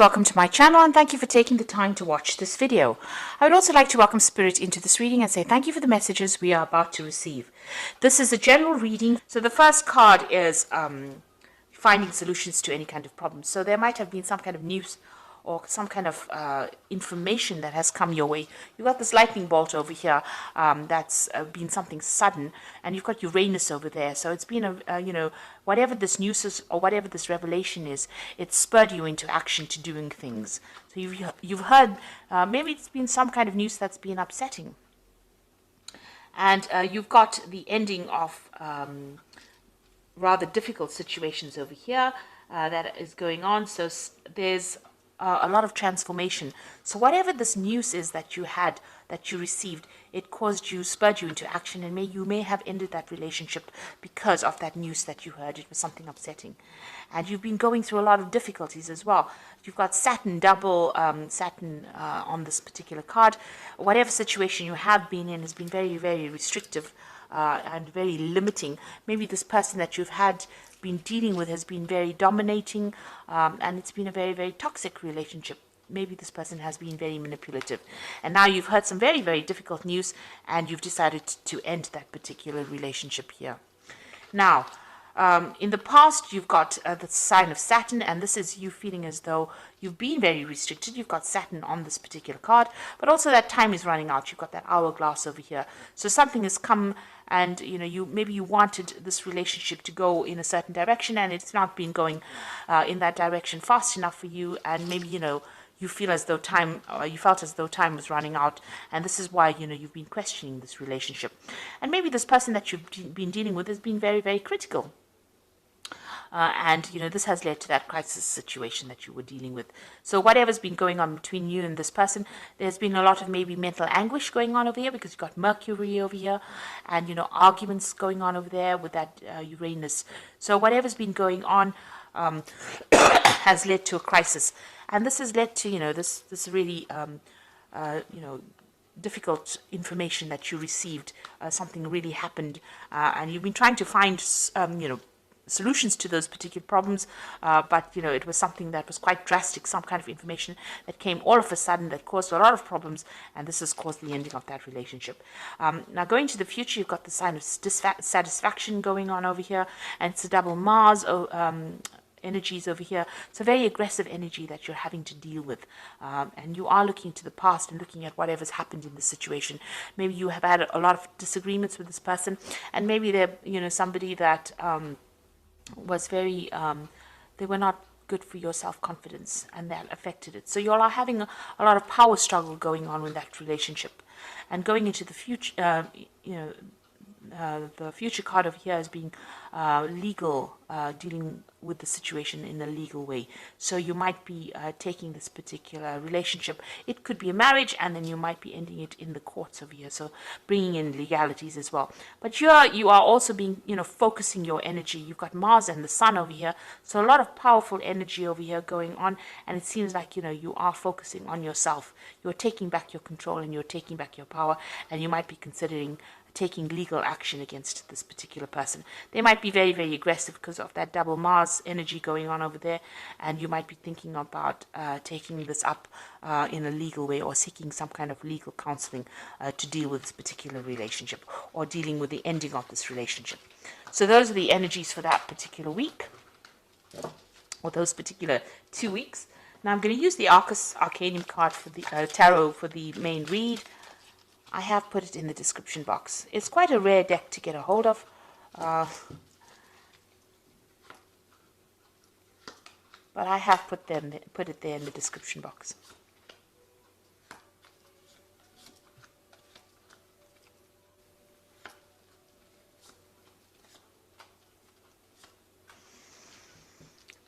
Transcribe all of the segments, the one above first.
Welcome to my channel and thank you for taking the time to watch this video. I would also like to welcome Spirit into this reading and say thank you for the messages we are about to receive. This is a general reading. So the first card is finding solutions to any kind of problem. So there might have been some kind of news or some kind of information that has come your way. You've got this lightning bolt over here that's been something sudden, and you've got Uranus over there. So it's been whatever this news is or whatever this revelation is, it spurred you into action to doing things. So you've heard, maybe it's been some kind of news that's been upsetting. And you've got the ending of rather difficult situations over here that is going on. So there's a lot of transformation. So whatever this news is that you had, that you received, it spurred you into action, and you may have ended that relationship because of that news that you heard. It was something upsetting. And you've been going through a lot of difficulties as well. You've got Saturn, double Saturn on this particular card. Whatever situation you have been in has been very, very restrictive and very limiting. Maybe this person that you've been dealing with has been very dominating, and it's been a very, very toxic relationship. Maybe this person has been very manipulative, and now you've heard some very, very difficult news and you've decided to end that particular relationship here. Now, in the past, you've got the sign of Saturn, and this is you feeling as though you've been very restricted. You've got Saturn on this particular card, but also that time is running out. You've got that hourglass over here. So something has come, and maybe you wanted this relationship to go in a certain direction, and it's not been going in that direction fast enough for you, and maybe you feel as though you felt as though time was running out, and this is why you've been questioning this relationship. And maybe this person that you've been dealing with has been very, very critical. And this has led to that crisis situation that you were dealing with. So whatever's been going on between you and this person, there's been a lot of maybe mental anguish going on over here, because you've got Mercury over here, and arguments going on over there with that Uranus. So whatever's been going on has led to a crisis, and this has led to this really difficult information that you received. Something really happened, and you've been trying to find solutions to those particular problems, but it was something that was quite drastic, some kind of information that came all of a sudden that caused a lot of problems, and this has caused the ending of that relationship. Now going to the future, you've got the sign of dissatisfaction going on over here, and it's a double Mars energies over here. It's a very aggressive energy that you're having to deal with, and you are looking to the past and looking at whatever's happened in this situation. Maybe you have had a lot of disagreements with this person, and maybe they're somebody that was very they were not good for your self-confidence, and that affected it. So you all are having a lot of power struggle going on with that relationship. And going into the future, the future card over here is being legal, dealing with the situation in a legal way. So you might be taking this particular relationship. It could be a marriage, and then you might be ending it in the courts over here. So bringing in legalities as well. But you are also being, focusing your energy. You've got Mars and the Sun over here. So a lot of powerful energy over here going on. And it seems like, you are focusing on yourself. You're taking back your control and you're taking back your power. And you might be considering taking legal action against this particular person. They might be very, very aggressive because of that double Mars energy going on over there, and you might be thinking about taking this up in a legal way, or seeking some kind of legal counseling to deal with this particular relationship, or dealing with the ending of this relationship. So those are the energies for that particular week, or those particular 2 weeks. Now I'm going to use the Arcanum card for the tarot for the main read. I have put it in the description box. It's quite a rare deck to get a hold of. But I have put it there in the description box.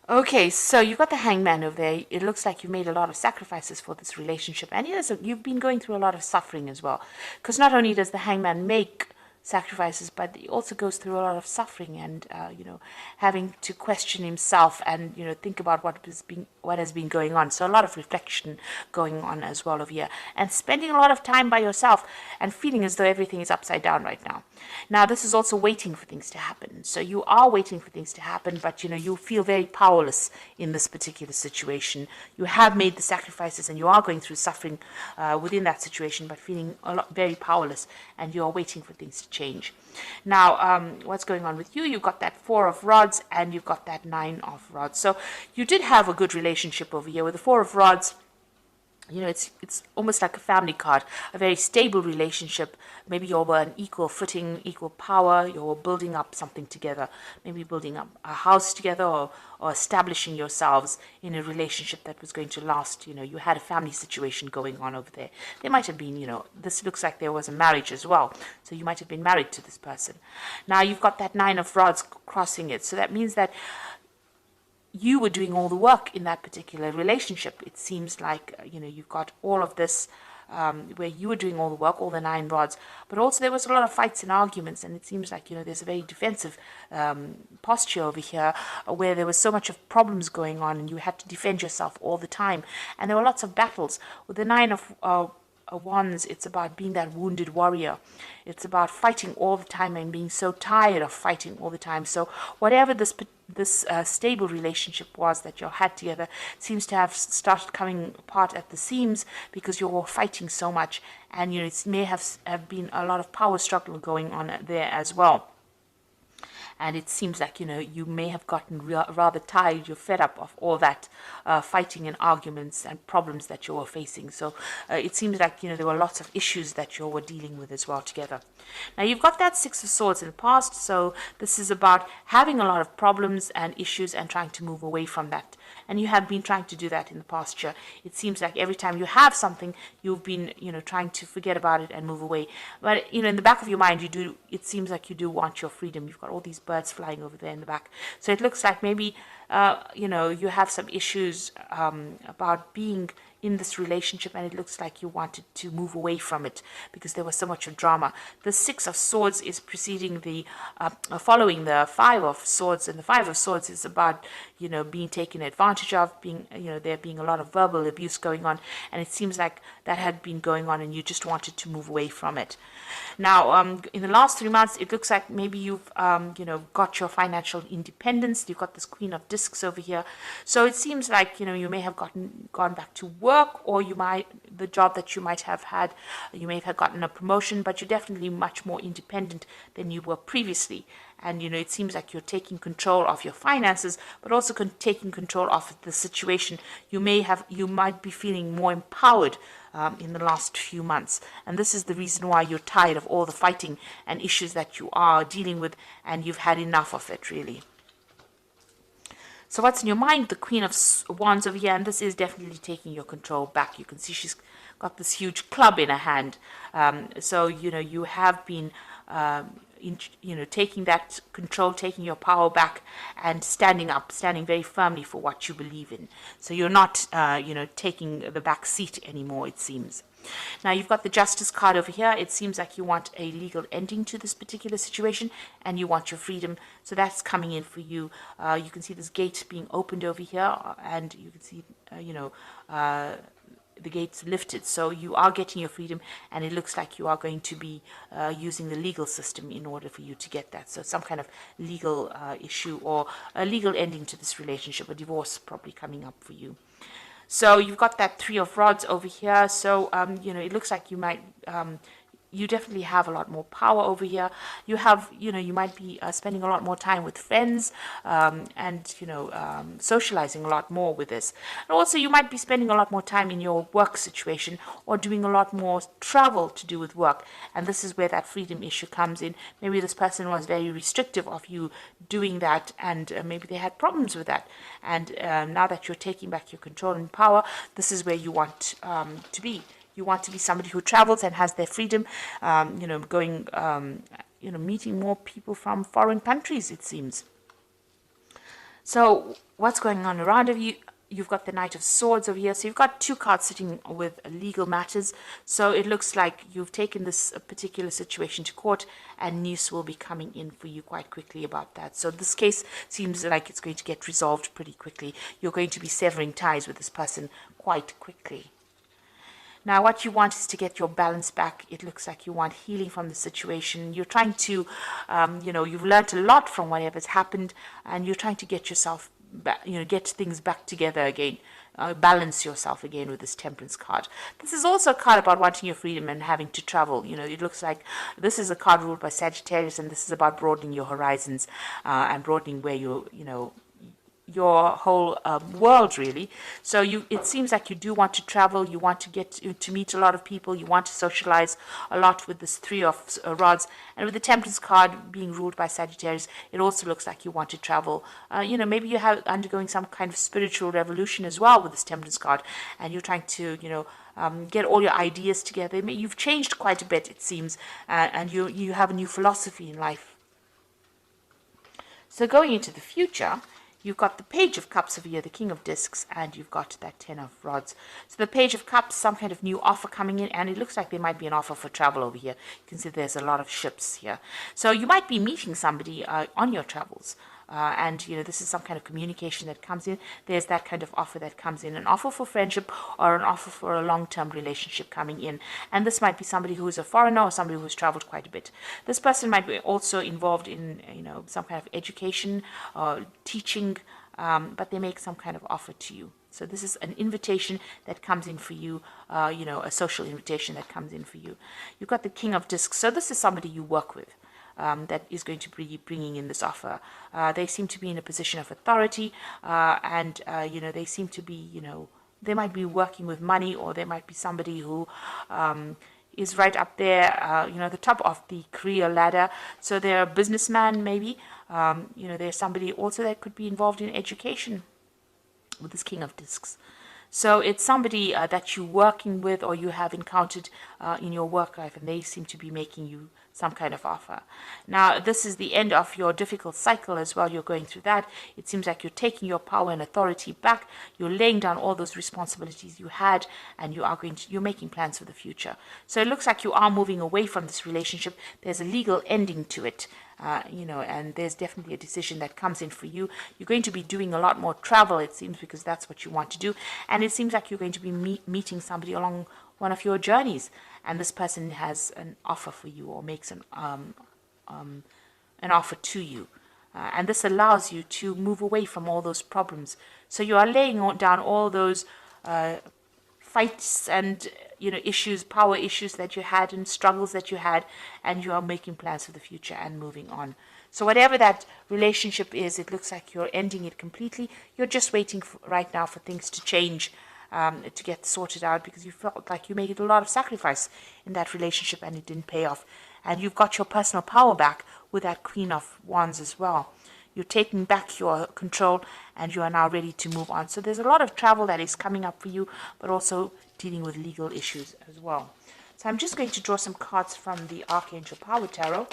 Okay, so you've got the Hangman over there. It looks like you've made a lot of sacrifices for this relationship, and you've been going through a lot of suffering as well. Because not only does the Hangman make sacrifices, but he also goes through a lot of suffering and having to question himself and think about what has been going on. So a lot of reflection going on as well over here, and spending a lot of time by yourself and feeling as though everything is upside down right now. Now this is also waiting for things to happen. So you are waiting for things to happen, but you feel very powerless in this particular situation. You have made the sacrifices and you are going through suffering within that situation, but feeling very powerless, and you are waiting for things to change. Now, what's going on with you? You've got that 4 of rods and you've got that 9 of rods. So you did have a good relationship over here with the 4 of rods. It's almost like a family card, a very stable relationship. Maybe you're on an equal footing, equal power. You're building up something together, maybe building up a house together, or establishing yourselves in a relationship that was going to last. You had a family situation going on over there. There might have been, this looks like there was a marriage as well. So you might have been married to this person. Now you've got that 9 of rods crossing it. So that means that you were doing all the work in that particular relationship. It seems like, you've got all of this where you were doing all the work, all the 9 rods, but also there was a lot of fights and arguments, and it seems like, there's a very defensive posture over here where there was so much of problems going on and you had to defend yourself all the time. And there were lots of battles. With the 9 of Wands, it's about being that wounded warrior. It's about fighting all the time and being so tired of fighting all the time. So whatever this stable relationship was that you had together seems to have started coming apart at the seams because you were fighting so much, and it may have been a lot of power struggle going on there as well. And it seems like, you may have gotten rather tired, you're fed up of all that fighting and arguments and problems that you were facing. So it seems like, there were lots of issues that you were dealing with as well together. Now you've got that 6 of Swords in the past. So this is about having a lot of problems and issues and trying to move away from that. And you have been trying to do that in the past year. It seems like every time you have something, you've been, trying to forget about it and move away. But, in the back of your mind, it seems like you do want your freedom. You've got all these birds flying over there in the back. So it looks like maybe, you have some issues about being in this relationship, and it looks like you wanted to move away from it because there was so much of drama. The 6 of Swords is following the 5 of Swords, and the 5 of Swords is about, being taken advantage of, being, there being a lot of verbal abuse going on, and it seems like that had been going on and you just wanted to move away from it. Now, in the last 3 months, it looks like maybe you've, got your financial independence. You've got this Queen of Discs over here. So it seems like, you may have gone back to work, or the job that you might have had, you may have gotten a promotion, but you're definitely much more independent than you were previously. And, it seems like you're taking control of your finances, but also taking control of the situation. You might be feeling more empowered in the last few months. And this is the reason why you're tired of all the fighting and issues that you are dealing with, and you've had enough of it, really. So what's in your mind? The Queen of Wands over here, and this is definitely taking your control back. You can see she's got this huge club in her hand. So, you have been, taking that control, taking your power back, and standing very firmly for what you believe in. So you're not, taking the back seat anymore, it seems. Now you've got the Justice card over here. It seems like you want a legal ending to this particular situation and you want your freedom. So that's coming in for you. You can see this gate being opened over here, and you can see, the gates lifted. So you are getting your freedom, and it looks like you are going to be using the legal system in order for you to get that. So some kind of legal issue or a legal ending to this relationship, a divorce probably coming up for you. So you've got that 3 of Rods over here. So, it looks like you might, you definitely have a lot more power over here. You have, you might be spending a lot more time with friends and, socializing a lot more with this. And also you might be spending a lot more time in your work situation or doing a lot more travel to do with work. And this is where that freedom issue comes in. Maybe this person was very restrictive of you doing that, and maybe they had problems with that. And now that you're taking back your control and power, this is where you want to be. You want to be somebody who travels and has their freedom, going, meeting more people from foreign countries, it seems. So what's going on around of you? you've got the Knight of Swords over here. So you've got two cards sitting with legal matters. So it looks like you've taken this particular situation to court, and news will be coming in for you quite quickly about that. So this case seems like it's going to get resolved pretty quickly. You're going to be severing ties with this person quite quickly. Now, what you want is to get your balance back. It looks like you want healing from the situation. You're trying to, you've learned a lot from whatever's happened, and you're trying to get yourself back, get things back together again. Balance yourself again with this Temperance card. This is also a card about wanting your freedom and having to travel. It looks like this is a card ruled by Sagittarius, and this is about broadening your horizons and broadening where your whole world, really. So it seems like you do want to travel. You want to get to meet a lot of people. You want to socialize a lot with this Three of Rods. And with the Temperance card being ruled by Sagittarius, it also looks like you want to travel. Maybe you have undergoing some kind of spiritual revolution as well with this Temperance card, and you're trying to get all your ideas together. You've changed quite a bit, it seems, and you have a new philosophy in life. So going into the future, you've got the Page of Cups over here, the King of Discs, and you've got that Ten of Rods. So the Page of Cups, some kind of new offer coming in, and it looks like there might be an offer for travel over here. You can see there's a lot of ships here. So you might be meeting somebody on your travels. And this is some kind of communication that comes in. There's that kind of offer that comes in, an offer for friendship or an offer for a long-term relationship coming in. And this might be somebody who is a foreigner or somebody who's traveled quite a bit. This person might be also involved in some kind of education or teaching, but they make some kind of offer to you. So this is an invitation that comes in for you, a social invitation that comes in for you. You've got the King of Discs. So this is somebody you work with. That is going to be bringing in this offer. They seem to be in a position of authority, and they seem to be, they might be working with money, or there might be somebody who is right up there, the top of the career ladder. So they're a businessman, maybe. There's somebody also that could be involved in education with this King of Discs. So it's somebody that you're working with or you have encountered in your work life, and they seem to be making you some kind of offer. Now, this is the end of your difficult cycle as well. You're going through that. It seems like you're taking your power and authority back. You're laying down all those responsibilities you had, and you're making plans for the future. So it looks like you are moving away from this relationship. There's a legal ending to it. And there's definitely a decision that comes in for you. You're going to be doing a lot more travel, it seems, because that's what you want to do. And it seems like you're going to be meeting somebody along one of your journeys, and this person has an offer for you or makes an offer to you. And this allows you to move away from all those problems. So you are laying down all those fights and issues, power issues that you had and struggles that you had, and you are making plans for the future and moving on. So whatever that relationship is, it looks like you're ending it completely. You're just waiting right now for things to change, to get sorted out, because you felt like you made a lot of sacrifice in that relationship and it didn't pay off. And you've got your personal power back with that Queen of Wands as well. You're taking back your control, and you are now ready to move on. So there's a lot of travel that is coming up for you, but also dealing with legal issues as well. So I'm just going to draw some cards from the Archangel Power Tarot.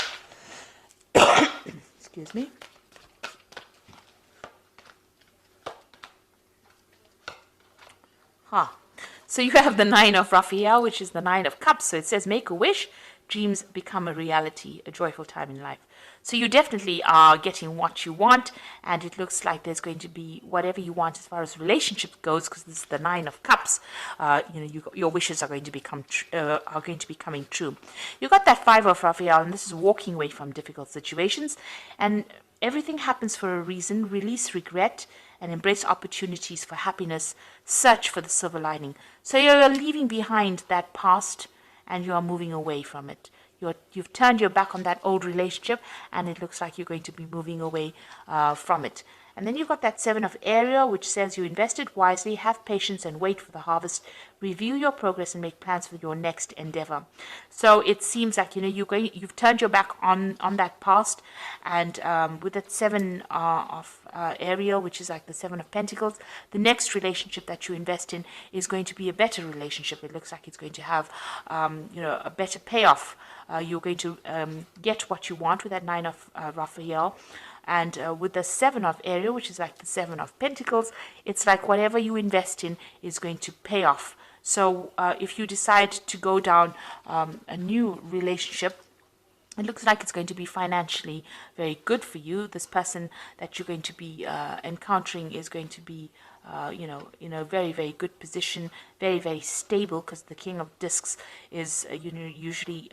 Excuse me. So you have the Nine of Raphael, which is the Nine of Cups. So it says, make a wish, dreams become a reality, a joyful time in life. So you definitely are getting what you want, and it looks like there's going to be whatever you want as far as relationship goes, because this is the Nine of Cups. Your wishes are going to be coming true. You got that Five of Raphael, and this is walking away from difficult situations, and everything happens for a reason. Release regret and embrace opportunities for happiness. Search for the silver lining. So you're leaving behind that past, and you are moving away from it. You've turned your back on that old relationship, and it looks like you're going to be moving away from it. And then you've got that Seven of Ariel, which says you invested wisely, have patience, and wait for the harvest. Review your progress and make plans for your next endeavor. So it seems like you've turned your back on that past, and with that Seven of Ariel, which is like the Seven of Pentacles, the next relationship that you invest in is going to be a better relationship. It looks like it's going to have a better payoff. You're going to get what you want with that Nine of Raphael. And with the Seven of Ariel, which is like the Seven of Pentacles, it's like whatever you invest in is going to pay off. So if you decide to go down a new relationship, it looks like it's going to be financially very good for you. This person that you're going to be encountering is going to be, in a very, very good position, very, very stable, because the King of Discs is, usually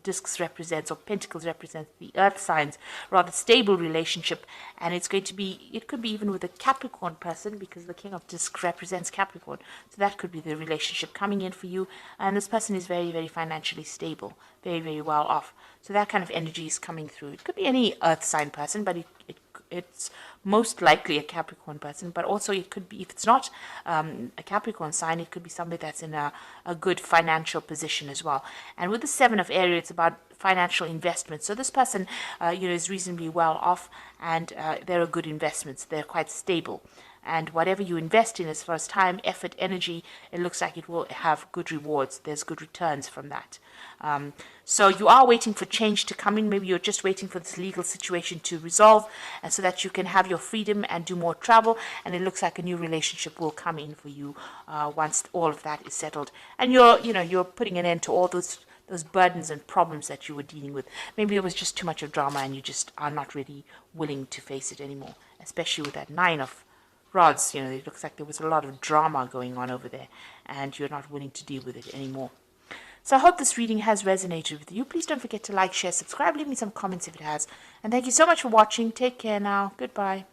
discs represents, or pentacles represents the earth signs, rather stable relationship. And it's going to be, it could be even with a Capricorn person, because the King of Discs represents Capricorn. So that could be the relationship coming in for you. And this person is very, very financially stable, very, very well off. So that kind of energy is coming through. It could be any earth sign person, but it's most likely a Capricorn person. But also it could be, if it's not a Capricorn sign, it could be somebody that's in a good financial position as well. And with the Seven of Aries, it's about financial investments. So this person, is reasonably well off, and they're good investments. They're quite stable. And whatever you invest in as far as time, effort, energy, it looks like it will have good rewards. There's good returns from that. So you are waiting for change to come in. Maybe you're just waiting for this legal situation to resolve, and so that you can have your freedom and do more travel. And it looks like a new relationship will come in for you once all of that is settled. And you're putting an end to all those burdens and problems that you were dealing with. Maybe it was just too much of drama, and you just are not really willing to face it anymore, especially with that Nine of Rods. It looks like there was a lot of drama going on over there, and you're not willing to deal with it anymore. So I hope this reading has resonated with you. Please don't forget to like, share, subscribe, leave me some comments if it has. And thank you so much for watching. Take care now. Goodbye.